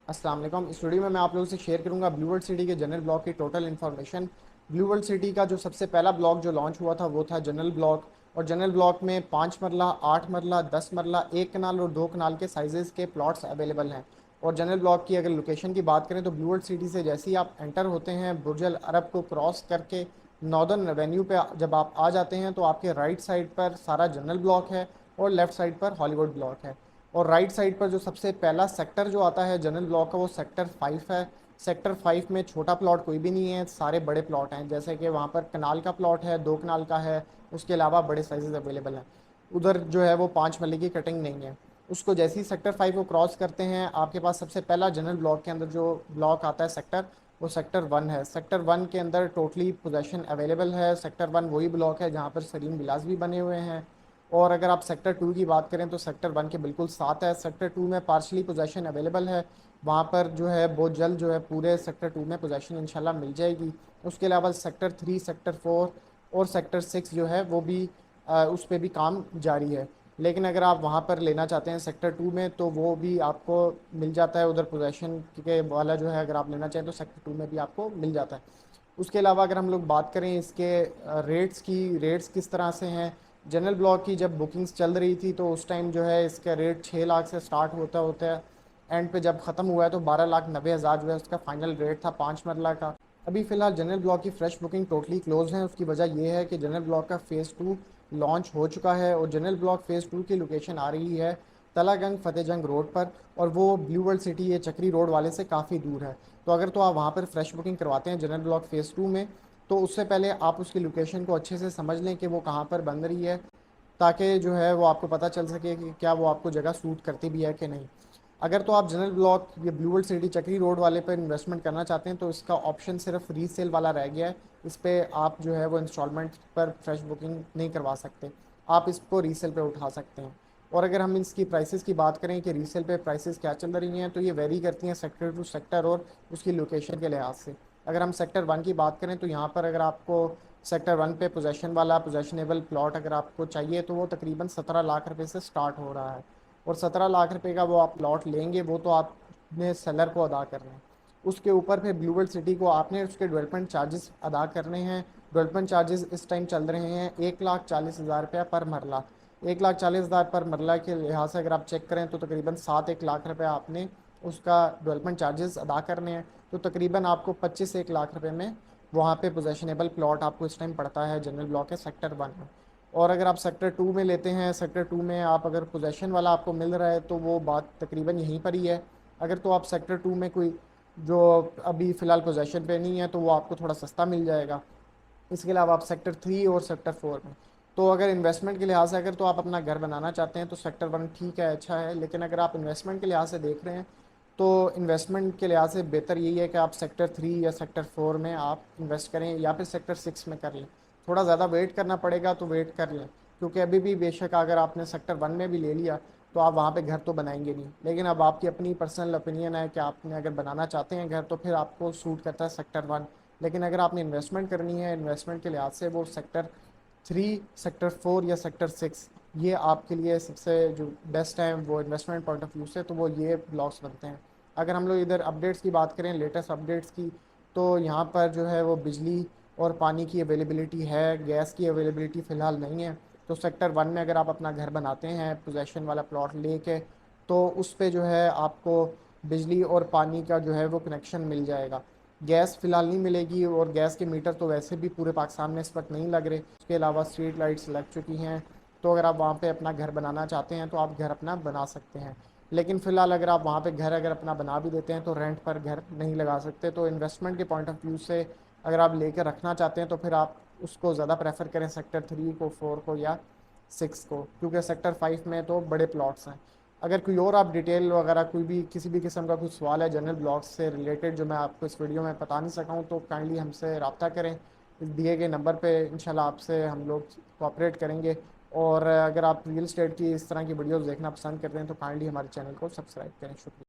अस्सलाम वालेकुम। इस वीडियो में मैं आप लोगों से शेयर करूंगा ब्लू वर्ल्ड सिटी के जनरल ब्लॉक की total information. Blue world city का जो सबसे पहला ब्लॉक जो लॉन्च हुआ था वो था जनरल ब्लॉक। और जनरल ब्लॉक में 5 मरला, 8 मरला, 10 मरला, 1 कनाल और 2 कनाल के साइजेस के प्लॉट्स अवेलेबल हैं। और जनरल ब्लॉक की अगर लोकेशन की बात करें तो ब्लू वर्ल्ड सिटी से जैसे ही आप एंटर होते हैं बुर्ज अल अरब को क्रॉस करके नॉर्दर्न एवेन्यू पे जब आप आ जाते हैं तो आपके राइट साइड पर सारा जनरल ब्लॉक है और लेफ्ट साइड पर हॉलीवुड ब्लॉक है। और राइट साइड पर जो सबसे पहला सेक्टर जो आता है जनरल ब्लॉक का वो सेक्टर 5 है। सेक्टर 5 में छोटा प्लॉट कोई भी नहीं है, सारे बड़े प्लॉट हैं। जैसे कि वहाँ पर कनाल का प्लॉट है, 2 कनाल का है, उसके अलावा बड़े साइजेस अवेलेबल हैं। उधर जो है वो 5 मरले की कटिंग नहीं है। उसको जैसे ही सेक्टर 5 को क्रॉस करते हैं आपके पास सबसे पहला जनरल ब्लॉक के अंदर जो ब्लॉक आता है सेक्टर, वो सेक्टर 1 है। सेक्टर 1 के अंदर टोटली पोजेसन अवेलेबल है। सेक्टर 1 वही ब्लॉक है जहाँ पर सलीम विलास भी बने हुए हैं। और अगर आप सेक्टर 2 की बात करें तो सेक्टर 1 के बिल्कुल साथ है। सेक्टर 2 में पार्शली पोजेसन अवेलेबल है। वहाँ पर जो है बहुत जल्द जो है पूरे सेक्टर 2 में पोजेसन इंशाल्लाह मिल जाएगी। उसके अलावा सेक्टर 3, सेक्टर 4 और सेक्टर 6 जो है वो भी उस पर भी काम जारी है। लेकिन अगर आप वहाँ पर लेना चाहते हैं सेक्टर 2 में तो वो भी आपको मिल जाता है उधर पोजेसन के वाला जो है, अगर आप लेना चाहें तो सेक्टर 2 में भी आपको मिल जाता है। उसके अलावा अगर हम लोग बात करें इसके रेट्स की, रेट्स किस तरह से हैं। जनरल ब्लॉक की जब बुकिंग्स चल रही थी तो उस टाइम जो है इसका रेट 6 लाख से स्टार्ट होता होता है। एंड पे जब ख़त्म हुआ है तो 12,90,000 जो है उसका फाइनल रेट था 5 मरला का। अभी फ़िलहाल जनरल ब्लॉक की फ़्रेश बुकिंग टोटली क्लोज है। उसकी वजह यह है कि जनरल ब्लॉक का फ़ेज़ 2 लॉन्च हो चुका है और जनरल ब्लॉक फ़ेज़ 2 की लोकेशन आ रही है तलागंग फतेहजंग रोड पर। और वो ब्लू वर्ल्ड सिटी ये चक्री रोड वाले से काफ़ी दूर है। तो अगर तो आप वहाँ पर फ्रेश बुकिंग करवाते हैं जनरल ब्लॉक फ़ेज़ 2 में तो उससे पहले आप उसकी लोकेशन को अच्छे से समझ लें कि वो कहाँ पर बन रही है, ताकि जो है वो आपको पता चल सके कि क्या वो आपको जगह सूट करती भी है कि नहीं। अगर तो आप जनरल ब्लॉक ये ब्लू वर्ल्ड सिटी चक्री रोड वाले पर इन्वेस्टमेंट करना चाहते हैं तो इसका ऑप्शन सिर्फ रीसेल वाला रह गया है। इस पर आप जो है वो इंस्टॉलमेंट पर फ्रेश बुकिंग नहीं करवा सकते, आप इसको रीसेल पे उठा सकते हैं। और अगर हम इसकी प्राइसेस की बात करें कि रीसेल पे प्राइसेस क्या चल रही हैं तो ये वेरी करती हैं सेक्टर टू सेक्टर और उसकी लोकेशन के लिहाज से। अगर हम सेक्टर 1 की बात करें तो यहाँ पर अगर आपको सेक्टर 1 पे पोजेशन वाला पोजेशनेबल प्लॉट अगर आपको चाहिए तो वो तकरीबन 17 लाख रुपए से स्टार्ट हो रहा है। और 17 लाख रुपए का वो आप प्लॉट लेंगे वो तो आपने सेलर को अदा करना है। उसके ऊपर फिर ब्लू वर्ल्ड सिटी को आपने उसके डेवलपमेंट चार्जेस अदा करने हैं। डेवलपमेंट चार्जेस इस टाइम चल रहे हैं 1,40,000 रुपया पर मरला। 1,40,000 पर मरला के लिहाज से अगर आप चेक करें तो तकरीबन 7 1 लाख रुपये आपने उसका डेवलपमेंट चार्जेस अदा करने हैं। तो तकरीबन आपको 25 1 लाख रुपए में वहाँ पे पोजेशनेबल प्लॉट आपको इस टाइम पड़ता है जनरल ब्लॉक के सेक्टर 1 में। और अगर आप सेक्टर 2 में लेते हैं, सेक्टर 2 में आप अगर पोजेशन वाला आपको मिल रहा है तो वो बात तकरीबन यहीं पर ही है। अगर तो आप सेक्टर 2 में कोई जो अभी फ़िलहाल पोजेशन पे नहीं है तो वो आपको थोड़ा सस्ता मिल जाएगा। इसके अलावा आप सेक्टर 3 और सेक्टर 4 में, तो अगर इन्वेस्टमेंट के लिहाज से अगर तो आप अपना घर बनाना चाहते हैं तो सेक्टर 1 ठीक है, अच्छा है। लेकिन अगर आप इन्वेस्टमेंट के लिहाज से देख रहे हैं तो इन्वेस्टमेंट के लिहाज से बेहतर यही है कि आप सेक्टर 3 या सेक्टर 4 में आप इन्वेस्ट करें या फिर सेक्टर 6 में कर लें। थोड़ा ज़्यादा वेट करना पड़ेगा तो वेट कर लें, क्योंकि अभी भी बेशक अगर आपने सेक्टर 1 में भी ले लिया तो आप वहाँ पे घर तो बनाएंगे नहीं। लेकिन अब आपकी अपनी पर्सनल ओपिनियन है कि आपने अगर बनाना चाहते हैं घर तो फिर आपको सूट करता है सेक्टर 1। लेकिन अगर आपने इन्वेस्टमेंट करनी है, इन्वेस्टमेंट के लिहाज से वो सेक्टर 3, सेक्टर 4 या सेक्टर 6 ये आपके लिए सबसे जो बेस्ट है वो इन्वेस्टमेंट पॉइंट ऑफ व्यू से, तो वो ये ब्लॉक्स बनते हैं। अगर हम लोग इधर अपडेट्स की बात करें, लेटेस्ट अपडेट्स की, तो यहाँ पर जो है वो बिजली और पानी की अवेलेबिलिटी है, गैस की अवेलेबिलिटी फ़िलहाल नहीं है। तो सेक्टर 1 में अगर आप अपना घर बनाते हैं पोजेसन वाला प्लॉट लेके तो उस पे जो है आपको बिजली और पानी का जो है वो कनेक्शन मिल जाएगा। गैस फ़िलहाल नहीं मिलेगी और गैस के मीटर तो वैसे भी पूरे पाकिस्तान में इस वक्त नहीं लग रहे। उसके अलावा स्ट्रीट लाइट्स लग चुकी हैं। तो अगर आप वहाँ पे अपना घर बनाना चाहते हैं तो आप घर अपना बना सकते हैं। लेकिन फ़िलहाल अगर आप वहाँ पे घर अगर अपना बना भी देते हैं तो रेंट पर घर नहीं लगा सकते। तो इन्वेस्टमेंट के पॉइंट ऑफ व्यू से अगर आप लेकर रखना चाहते हैं तो फिर आप उसको ज़्यादा प्रेफर करें सेक्टर 3 को, 4 को या 6 को, क्योंकि सेक्टर 5 में तो बड़े प्लॉट्स हैं। अगर कोई और आप डिटेल वगैरह कोई भी किसी भी किस्म का कुछ सवाल है जनरल ब्लॉक्स से रिलेटेड जो मैं आपको इस वीडियो में बता नहीं सका हूँ तो काइंडली हमसे रब्ता करें। इस दिए गए नंबर पे इंशाल्लाह आपसे हम लोग कोऑपरेट करेंगे। और अगर आप रियल स्टेट की इस तरह की वीडियोस देखना पसंद करते हैं तो काइंडली हमारे चैनल को सब्सक्राइब करें। शुक्रिया।